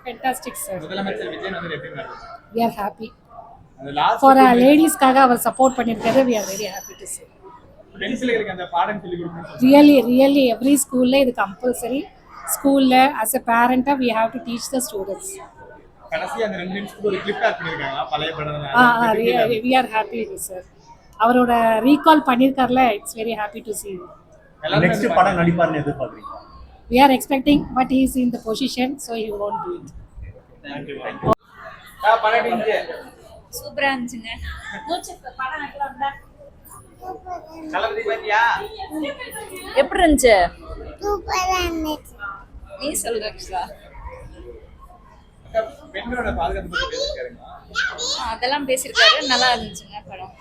Fantastic, sir. முதலமைச்சர் விஜய் வந்து எப்படி மேடம்? We are happy. அந்த லாஸ்ட் For our ladies-காக அவர் support பண்ணிருக்காரு. We are very happy to see. Pencil இருக்கு அந்த பாடம் சொல்லி கொடுக்கணும். Really, every school இது compulsory. School as a parent we have to teach the students. கடைசி அந்த 2 நிமிஷத்துக்கு ஒரு கிளிப் ஆட் பண்ணிருக்காங்க பழைய படம். We are happy, sir. அவரோட ரீகால் பண்ணிருக்கார்ல. It's very happy to see. Next படம் நடிப்பார்னு எதிர்பார்க்கறீங்க? We are expecting, but he is in the position, so he won't do it. Thank you. படம் இருந்துச்சு. சூப்பரா இருந்துச்சுங்க. படம் நடக்கலாம்ல. தளபதி பாத்தியா? எப்படி இருந்துச்சு? சூப்பரா இருந்துச்சு. நீ சொல்லு ரக்ஷா. பெண்களோட பாதுகாப்பு பத்தி பேசிருக்காருங்க. அதெல்லாம் பேசிருக்காரு. நல்லா இருந்துச்சுங்க படம்.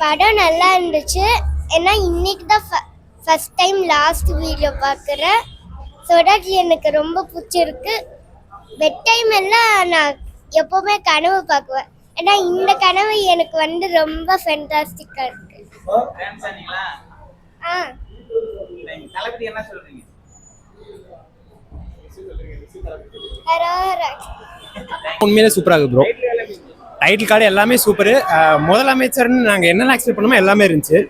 படம் நல்லா இருந்துச்சு. ஏன்னா இன்னைக்கு தான் ஃபர்ஸ்ட் டைம் லாஸ்ட் வீடியோ பார்க்குறேன். ஸோ தட் எனக்கு ரொம்ப பிடிச்சிருக்கு. பெட் டைம் எல்லாம் நான் எப்போவுமே கனவு பார்க்குவேன். ஏன்னா இந்த கனவு எனக்கு வந்து ரொம்ப ஃபென்டாஸ்டிக்காக இருக்கு. தளபதி என்ன சொல்றீங்க? உண்மையிலே சூப்பராக இருக்கு ப்ரோ. டைட்டில் கார்டு எல்லாமே சூப்பரு. முதலமைச்சர்னு நாங்கள் என்னெல்லாம் எக்ஸ்பெக்ட் பண்ணோமோ எல்லாமே இருந்துச்சு.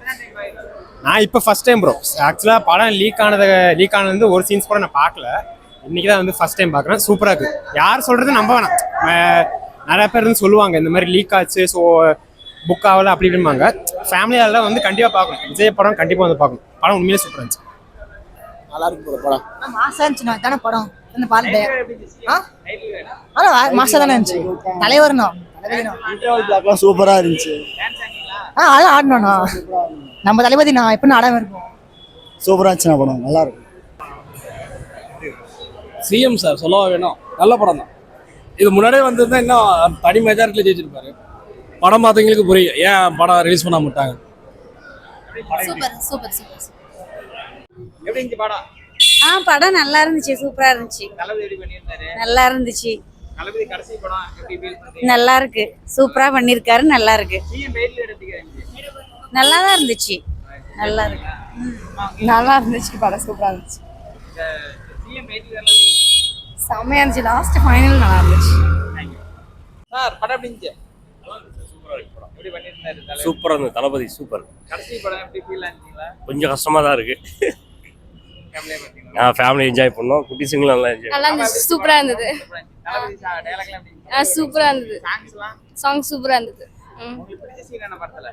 நான் இப்போ ஃபஸ்ட் டைம் ப்ரோ ஆக்சுவலாக படம் லீக் ஆனது ஒரு சீன்ஸ் கூட நான் பார்க்கல. இன்றைக்கி தான் வந்து ஃபஸ்ட் டைம் பார்க்குறேன். சூப்பராக இருக்குது. யார் சொல்கிறது நம்ப வேணாம். நிறையா பேர் வந்து சொல்லுவாங்க இந்த மாதிரி லீக் ஆச்சு, ஸோ புக் ஆகலை அப்படி இப்படிம்பாங்க. ஃபேமிலியால் வந்து கண்டிப்பாக பார்க்கணும். விஜய் படம் கண்டிப்பாக வந்து பார்க்கணும். படம் உண்மையிலே சூப்பராக இருந்துச்சு. நல்லா இருக்கு படம். மாசா இருந்துச்சு. நான் தானே படம் இந்த பாருங்க. மாசா தானே இருந்துச்சு. தலைவர்னோ இன்டர்வல் சூப்பரா இருந்துச்சு. அதான் ஆடணும்ண்ணா. நம்ம தளபதி நான் எப்படின்னு ஆடாம இருக்கும். சூப்பரா இருந்துச்சுண்ணா படம். நல்லா இருக்கும். சிஎம் சார் சொல்லவா வேணும். நல்ல படம் தான். இது முன்னாடியே வந்திருந்தா இன்னும் தனி மெஜாரிட்டியில் ஜெயிச்சிருப்பாரு. படம் பார்த்தவங்களுக்கு புரியும் ஏன் படம் ரிலீஸ் பண்ண மாட்டாங்க. சூப்பர். எப்படி இருந்துச்சு படம்? படம் நல்லா இருந்துச்சு. சூப்பரா இருந்துச்சு. தளபதி எப்படி பண்ணிருந்தாரு? நல்லா இருந்துச்சு. தளபதி கடைசி படம் எப்படி ஃபீல் பண்றீங்க? நல்லா இருக்கு. சூப்பரா பண்ணிருக்காரு. நல்லா இருக்கு. சிஎம் டைட்டில் எடுத்துக்கிறீங்க. நல்லா தான் இருந்துச்சு. நல்லா இருக்கு. நல்லா இருந்துச்சு. படம் சூப்பரா இருந்துச்சு. சிஎம் டைட்டில் செம்மையா இருந்துச்சு. லாஸ்ட் ஃபைனல் நல்லா இருந்துச்சு. சார் படம் எப்படி இருந்துச்சு? எப்படி பண்ணிருந்தாரு தளபதி? சூப்பரா இருந்தது. தளபதி சூப்பர். கடைசி படம் எப்படி ஃபீல் ஆச்சுங்களா? கொஞ்சம் கஷ்டமா தான் இருக்கு. ஃபேமிலியா பாத்தீங்களா? ஃபேமிலி என்ஜாய் பண்ணோம். குட்டிஸுங்களும் நல்லா என்ஜாய். நல்லா இருந்துச்சு. சூப்பரா இருந்தது. தளபதி டயலாக்லாம் எப்படி இருந்துச்சு? சூப்பரா இருந்தது. சாங்ஸ்லாம் சாங் சூப்பரா இருந்தது. உங்களுக்கு பிடிச்ச சீன் என்ன படத்துல?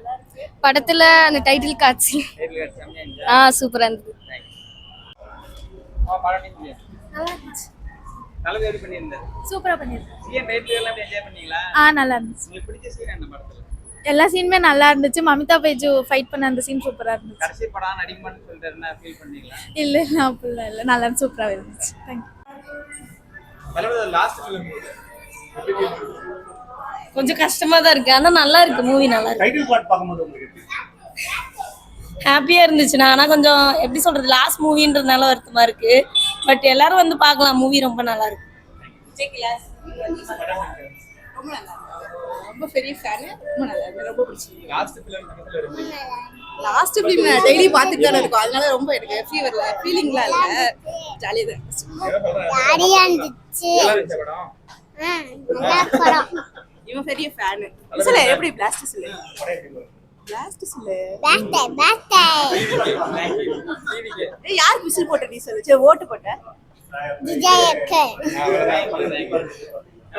படத்துல அந்த டைட்டில் காட்சி டைட்டில் காட்சி செம்மையா இருந்துச்சு. சூப்பரா இருந்தது. படம் இருந்துச்சு. நல்லா இருந்துச்சு. தளபதி எப்படி பண்ணிருந்தாரு? சூப்பரா பண்ணிருக்காரு. சிஎம் டைட்டில் எல்லாம் எப்படி என்ஜாய் பண்ணீங்களா? நல்லா இருந்துச்சு. உங்களுக்கு பிடிச்ச சீன் என்ன படத்துல? எல்லா சீனுமே நல்லா இருந்துச்சு. மமிதா பேஜு ஃபைட் பண்ண அந்த சீன் சூப்பரா இருந்துச்சு. கடைசி படம் நடிகமான்னு சொல்லிட்டு என்ன ஃபீல் பண்ணீங்களா? இல்ல அப்படிலாம் இல்ல. நல்லா சூப்பரா இருந்துச்சு. Thank you. Thalapathy last film எப்படி ஃபீல் பண்ணீங்க? கொஞ்சம் கஷ்டமா தான் இருக்கு. ஆனா நல்லா இருக்கு. மூவி நல்லா இருக்கு. டைட்டில் பார்ட் பார்க்கும்போது உங்களுக்கு எப்படி? ஹாப்பியா இருந்துச்சுண்ணா. ஆனா கொஞ்சம் எப்படி சொல்றது லாஸ்ட் மூவின்றதுனால வருத்தமா இருக்கு. பட் எல்லாரும் வந்து பார்க்கலாம். மூவி ரொம்ப நல்லா இருக்கு. ரொம்ப பெரிய ஃபேன். ரொம்ப நல்லா இருக்கு. ரொம்ப பிடிச்சிருக்கு. லாஸ்ட் ஃபிலிம் பக்கத்துல இருந்துச்சு. லாஸ்ட் ஃபிலிம் டெய்லி பார்த்துட்டு தான் இருக்கும். அதனால ரொம்ப எனக்கு ஃபீவர்ல ஃபீலிங்லாம் இல்ல. ஜாலியா தான் இருந்துச்சு. ஜாலியா இருந்துச்சு. நல்லா இருந்துச்சு படம். நல்லா படம். இவன் பெரிய ஃபேன். சொல்ல எப்படி பிளாஸ்ட் சொல்லு. பிளாஸ்ட் சொல்லு. பேக் டிவிக்கு ஏய் யாருக்கு விசில் போட்ட நீ சொல்லு. சரி ஓட்டு போட்ட. விஜய்க்கு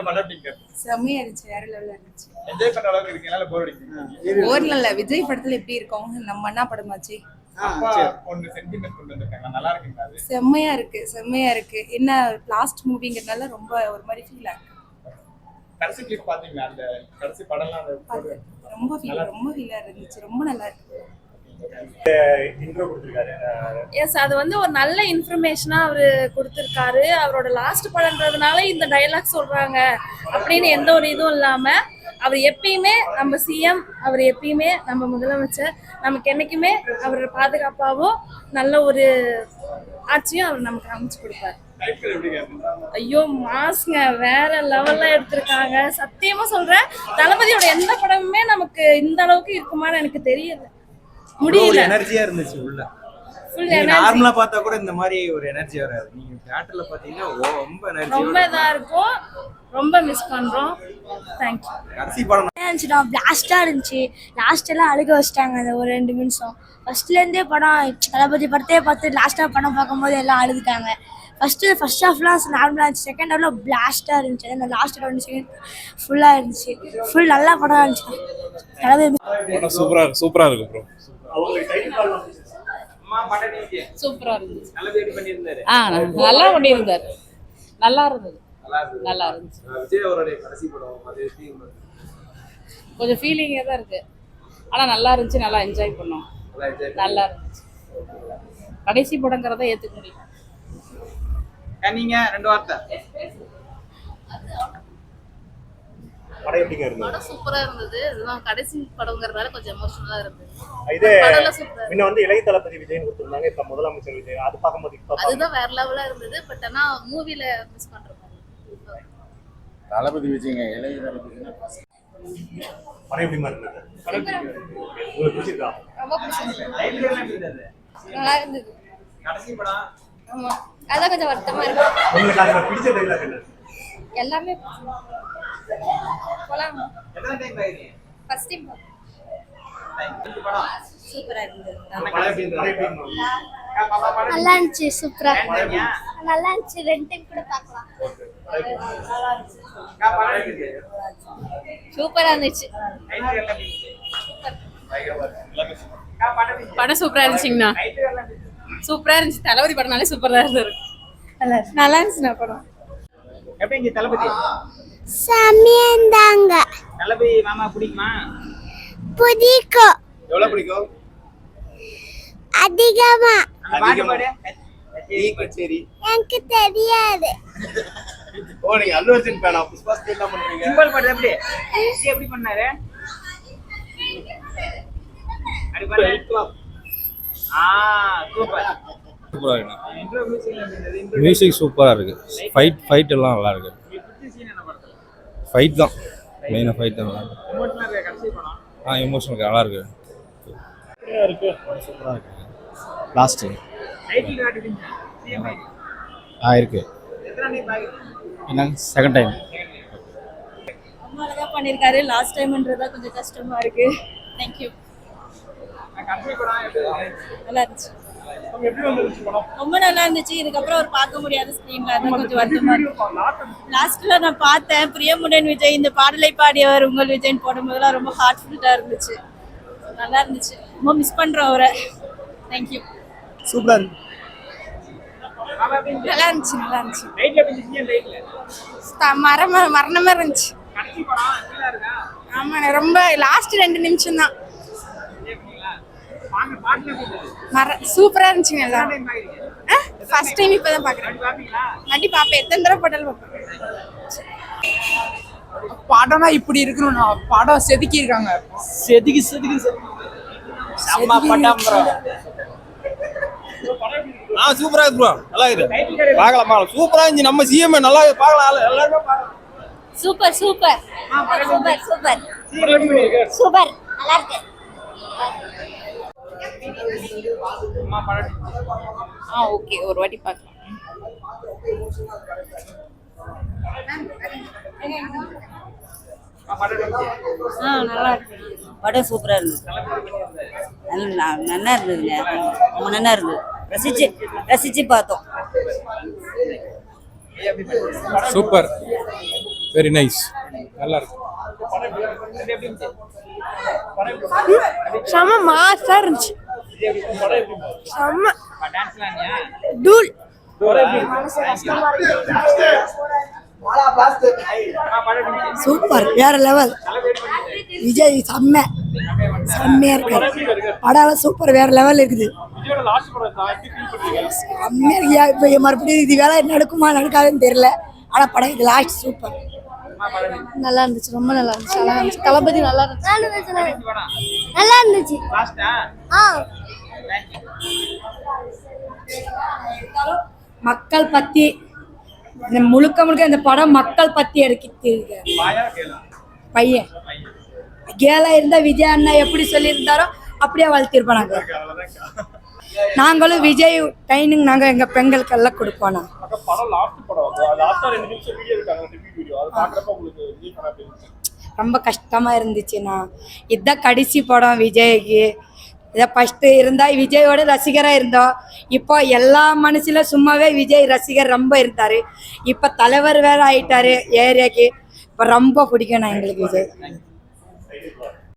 படம் டிங்க செம்மையா இருந்துச்சு. வேற லெவல்ல இருந்துச்சு. என்ஜாய் பண்ற அளவுக்கு இருக்கு. என்னால போர் அடிக்குது. ஓர்ல இல்ல. விஜய் படத்துல எப்படி இருக்கும்? நம்ம அண்ணா படமாச்சு. அப்பா ஒன்னு சென்டிமென்ட் கொண்டு வந்திருக்காங்க. நல்லா இருக்குங்க அது. செம்மையா இருக்கு. செம்மையா இருக்கு. என்ன லாஸ்ட் மூவிங்கறனால ரொம்ப ஒரு மாதிரி ஃபீல் ஆகுது. கடைசி கிளிப் பாத்தீங்களா? அந்த கடைசி படம்லாம் அந்த ரொம்ப ஃபீலா இருந்துச்சு. ரொம்ப நல்லா இருக்கு. இன்ட்ரோ கொடுத்திருக்காரு. எஸ், அது வந்து ஒரு நல்ல இன்ஃபர்மேஷனா அவரு கொடுத்திருக்காரு. அவரோட லாஸ்ட் படம்ன்றதுனால இந்த டயலாக் சொல்றாங்க அப்படின்னு எந்த ஒரு இதுவும் இல்லாம அவர் எப்பயுமே நம்ம சிஎம், அவர் எப்பயுமே நம்ம முதலமைச்சர், நமக்கு என்னைக்குமே அவர் பாதுகாப்பாகவும் நல்ல ஒரு ஆட்சியும் அவர் நமக்கு அமைச்சு கொடுப்பாரு. ஐயோ மாஸ்ங்க வேற லெவல்ல எடுத்திருக்காங்க. சத்தியமா சொல்றேன், தளபதியோட எந்த படமுமே நமக்கு இந்த அளவுக்கு இருக்குமான்னு எனக்கு தெரியல, முடியல. எனர்ஜியா இருந்துச்சு உள்ள. ஃபுல் நீங்க எனர்ஜி நார்மலா பார்த்தா கூட இந்த மாதிரி ஒரு எனர்ஜி வராது. நீங்க தியேட்டர்ல பாத்தீங்கன்னா ரொம்ப எனர்ஜி. ரொம்ப இதா இருக்கும். ரொம்ப மிஸ் பண்றோம். தேங்க்யூ. கடைசி படம் இருந்துச்சுடா, பிளாஸ்டா இருந்துச்சு. லாஸ்ட் எல்லாம் அழுக வச்சிட்டாங்க அந்த ஒரு 2 நிமிஷம். ஃபர்ஸ்ட்ல இருந்தே படம் தளபதி படத்தையே பார்த்து லாஸ்டா படம் பார்க்கும்போது எல்லாம் அழுதுட்டாங்க. ஃபர்ஸ்ட் ஹாஃப்லாம் நார்மலா இருந்துச்சு, செகண்ட் ஹாஃப்ல பிளாஸ்டா இருந்துச்சு. அந்த லாஸ்ட் 2 செகண்ட் ஃபுல்லா இருந்துச்சு. ஃபுல் நல்ல படம் இருந்துச்சு. தளபதி சூப்பரா இருக்கு ப்ரோ. அம்மா படம் நீங்க சூப்பரா இருந்துச்சு. நல்ல பேட் பண்ணியிருந்தாரு. நல்லா பண்ணியிருந்தாரு. நல்லா இருந்தது. நல்லா இருந்துச்சு. விஜய் அவருடைய கடைசி படம் அது எப்படி இருந்தது? கொஞ்சம் ஃபீலிங்காக தான் இருக்கு. ஆனால் நல்லா இருந்துச்சு. நல்லா என்ஜாய் பண்ணோம். நல்லா enjoy நல்லா இருந்துச்சு. கடைசி படங்கிறத ஏற்றுக்க முடியும். நீங்க 2 வார்த்தை. படம் எப்படிங்க இருந்தது? படம் சூப்பரா இருந்தது. இதுதான் கடைசி படம்ங்கறதால கொஞ்சம் எமோஷனலா இருந்தது. இதே படம்லாம் சூப்பரா முன்ன வந்து இளைய தளபதி விஜய்னு கொடுத்திருந்தாங்க, இப்ப முதலமைச்சர் விஜய். அது பார்க்கும்போது இப்ப அதுதான் வேற லெவலா இருந்தது. பட் ஆனா மூவில மிஸ் பண்ற மாதிரி. தளபதி விஜய்ங்க இளைய தளபதி. படம் எப்படி இருந்தது? உங்களுக்கு பிடிச்சிருக்கா? ரொம்ப பிடிச்சிருந்தது. டைட்டில் என்ன இருந்தது? நல்லா இருந்தது. கடைசி படம் ஆமா. அதான் கொஞ்சம் வருத்தமா இருக்கு. உங்களுக்கு அதுல பிடிச்ச டைலாக் என்ன? எல்லாமே போலாம். எத்தனை டைம் ஆயிடுச்சு? ஃபர்ஸ்ட் டைம் படம் சூப்பரா இருந்தது. படம் எப்படி இருந்தது? படம் நல்லா இருந்துச்சு. சூப்பரா ஏன்யா? நல்லா இருந்துச்சு. 2 டைம் கூட பார்க்கலாம். படம் எப்படி இருந்தது? சூப்பரா இருந்துச்சு. டைட்டில் என்ன இருந்துச்சு? படம் சூப்பராக இருந்துச்சுங்கண்ணா. டைட்டில் என்ன இருந்துச்சு? சூப்பராக இருந்துச்சு. தளபதி படம்னாலே சூப்பராக இருந்தது. நல்லா இருந்துச்சுண்ணா படம். எப்படி இங்க தளபதி? செம்மையா இருந்தாங்க. தளபதி மாமா பிடிக்குமா? பிடிக்கும். எவ்வளவு பிடிக்கும்? அதிகமா. அந்த பாட்டு பாடு. கச்சேரி. எனக்கு தெரியாது. ஓ, நீங்க அல்லு அர்ஜுன் ஃபேனா? புஷ்பா ஸ்டைல் தான் பண்றீங்க. சிம்பிள் பாட்டு எப்படி? இது எப்படி பண்ணாரு? அப்படி பண்ணு. சூப்பர். சூப்பரா இருக்கு. இன்ட்ரோ மியூசிக்ல இருந்தது. மியூசிக் சூப்பரா இருக்கு. ஃபைட் எல்லாம் நல்லா இருக்கு. பிடிச்ச சீன் என்ன படத்துல? ஃபைட் தான் மெயினாக, ஃபைட் தான் நல்லா இருக்கு. எமோஷனலா இருக்க கடைசி படம். எமோஷனல் நல்லா இருக்கு. சூப்பரா இருக்கு. Last title காட்டிட்டீங்க. சிஎம் இருக்கு. எத்தனை டைம் பாக்குறீங்க? என்ன செகண்ட் டைம்? ரொம்ப அழகா பண்ணிருக்காரு. லாஸ்ட் டைம்ன்றதா கொஞ்சம் கஷ்டமா இருக்கு. Thank you. கடைசி படம் எப்படி இருந்துச்சு? நல்லா இருந்துச்சு. உங்களுக்கு எப்படி வந்துருச்சு படம்? ரொம்ப நல்லா இருந்துச்சு. இதுக்கப்புறம் அவர் பார்க்க முடியாத ஸ்கிரீன்ல இருந்தா கொஞ்சம் வருத்தமா இருக்கு. லாஸ்ட்ல நான் பார்த்தேன் பிரியமுடன் விஜய் இந்த பாடலை பாடியவர் உங்கள் விஜய்ன்னு போடும்போதெல்லாம் ரொம்ப ஹார்ட்ஃபுல்லா இருந்துச்சு. நல்லா இருந்துச்சு. ரொம்ப மிஸ் பண்றோம் அவரை. தேங்க்யூ. சூப்பரா இருக்கு. பாபா எப்படி இருந்துச்சு? நல்லா இருந்துச்சு. நல்லா இருந்துச்சு. டைட்டில் எப்படி இருந்துச்சு? CM title. மரணமா இருந்துச்சு. கடைசி படம் எப்படிலாம் இருக்கா? ஆமா ரொம்ப லாஸ்ட் 2 நிமிஷம் தான். வாங்க பாட்டுல எப்படி இருந்தது? சூப்பரா இருந்துச்சுங்க. எத்தனை டைம் பாக்குறீங்க? ஃபர்ஸ்ட் டைம் இப்பதான் பாக்குறேன். அப்படி பாப்பீங்களா? நடி பாப்பேன். எத்தனை தடவை போட்டாலும் பாப்பேன். படம்னா இப்படி இருக்கணும்னா படம் செதுக்கி இருக்காங்க. செதுக்கி செம்ம படம் ப்ரோ. சூப்பரா இருக்கு ப்ரோ. நல்லா இருக்கு. பார்க்கலாம். சூப்பரா இருந்துச்சு. நம்ம சிஎம் நல்லா பார்க்கலாம். எல்லாருமே பார்க்கலாம். Super super super super super. நல்லா இருக்கு. அம்மா படம் ஓகே, ஒரு வாட்டி பார்க்கலாம். நல்லா இருக்கு. படம் சூப்பரா இருந்தது. நல்லா இருந்ததுங்க. ரொம்ப நல்லா இருந்தது. ரசிச்சு பார்த்தோம். சூப்பர், வெரி நைஸ், நல்லா இருக்கு. செம மாசா இருந்துச்சு. செம டூல். சூப்பர், வேற லெவல். விஜய் செம்மையா இருக்கு. படம் சூப்பர், வேற லெவல் இருக்குது. செம்மையா இருக்கியா. இப்ப மறுபடியும் இது வேலை நடக்குமா நடக்காதுன்னு தெரியல. ஆனா படம் இது லாஸ்ட் சூப்பர். நல்லா இருந்துச்சு. ரொம்ப நல்லா இருந்துச்சு. நல்லா இருந்துச்சு. தளபதி நல்லா இருந்துச்சு. நல்லா இருந்துச்சு. மக்கள் பத்தி முழுக்க இந்த படம் மக்கள் பத்தி எடுக்கிட்டு பையன் கேலா இருந்தா விஜய் அண்ணா எப்படி சொல்லியிருந்தாரோ அப்படியே வளர்த்திருப்பாங்க. நாங்களும் விஜய் ட்ரைனிங் நாங்கள் எங்கள் பெண்களுக்கெல்லாம் கொடுப்போம் நான். அக்கா, படம் லாஸ்ட் படம் வந்து லாஸ்டா 2 நிமிஷம் வீடியோ இருக்காங்க, ரிவ்யூ வீடியோ. அது பாக்குறப்ப உங்களுக்கு விஜய் படம் எப்படி இருந்துச்சு? ரொம்ப கஷ்டமாக இருந்துச்சுண்ணா. இதுதான் கடைசி படம் விஜய்க்கு. இதை ஃபஸ்ட்டு இருந்தால் விஜயோட ரசிகராக இருந்தோம். இப்போ எல்லா மனசுல சும்மாவே விஜய் ரசிகர் ரொம்ப இருந்தார். இப்போ தலைவர் வேறு ஆயிட்டாரு ஏரியாக்கு. இப்போ ரொம்ப பிடிக்கும் நான் எங்களுக்கு விஜய்.